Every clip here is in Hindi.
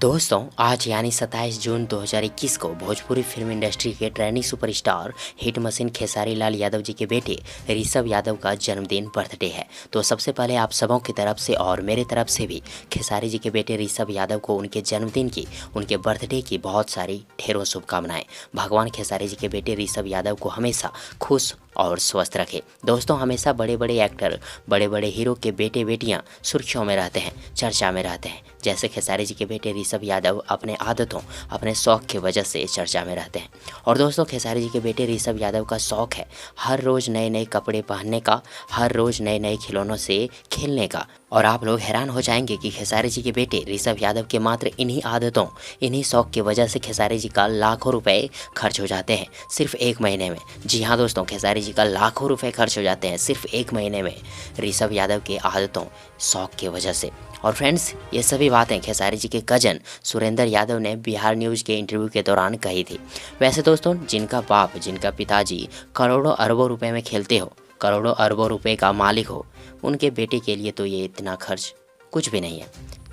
दोस्तों आज यानी 27 जून 2021 को भोजपुरी फिल्म इंडस्ट्री के trendy superstar hit machine Khesari Lal Yadav ji के बेटे ऋषभ यादव का जन्मदिन बर्थडे है। तो सबसे पहले आप सबों की तरफ से और मेरे तरफ से भी खेसारी जी के बेटे ऋषभ यादव को उनके जन्मदिन की, उनके बर्थडे की बहुत सारी ढेरों शुभकामनाएं। भगवान खेसारी जी के बेटे ऋषभ यादव को हमेशा खुश और स्वस्थ रखे। दोस्तों हमेशा बड़े बड़े एक्टर, बड़े बड़े हीरो के बेटे बेटियां सुर्खियों में रहते हैं, चर्चा में रहते हैं। जैसे खेसारी जी के बेटे ऋषभ यादव अपने आदतों, अपने शौक की वजह से चर्चा में रहते हैं। और दोस्तों खेसारी जी के बेटे ऋषभ यादव का शौक है हर रोज़ नए नए कपड़े पहनने का, हर रोज़ नए नए खिलौनों से खेलने का। और आप लोग हैरान हो जाएंगे कि खेसारी जी के बेटे ऋषभ यादव के मात्र इन्हीं आदतों, इन्हीं शौक की वजह से खेसारी जी का लाखों रुपए खर्च हो जाते हैं सिर्फ एक महीने में। जी हाँ दोस्तों, खेसारी जी का लाखों रुपए खर्च हो जाते हैं सिर्फ एक महीने में ऋषभ यादव के आदतों, शौक की वजह से। और फ्रेंड्स ये सभी बातें खेसारी जी के कजन सुरेंद्र यादव ने बिहार न्यूज़ के इंटरव्यू के दौरान कही थी। वैसे दोस्तों जिनका बाप, जिनका पिताजी करोड़ों अरबों रुपए में खेलते हो, करोड़ों अरबों रुपए का मालिक हो, उनके बेटे के लिए तो ये इतना खर्च कुछ भी नहीं है।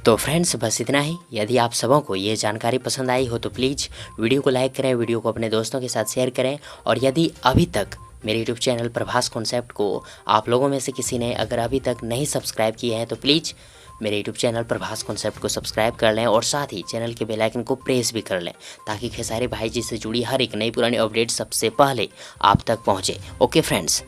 तो फ्रेंड्स बस इतना ही। यदि आप सबों को ये जानकारी पसंद आई हो तो प्लीज़ वीडियो को लाइक करें, वीडियो को अपने दोस्तों के साथ शेयर करें। और यदि अभी तक मेरे यूट्यूब चैनल प्रभास कॉन्सेप्ट को आप लोगों में से किसी ने अगर अभी तक नहीं सब्सक्राइब किया है तो प्लीज़ मेरे यूट्यूब चैनल प्रभास कॉन्सेप्ट को सब्सक्राइब कर लें और साथ ही चैनल के बेल आइकन को प्रेस भी कर लें, ताकि खेसारी भाई जी से जुड़ी हर एक नई पुरानी अपडेट सबसे पहले आप तक पहुँचे। Okay friends.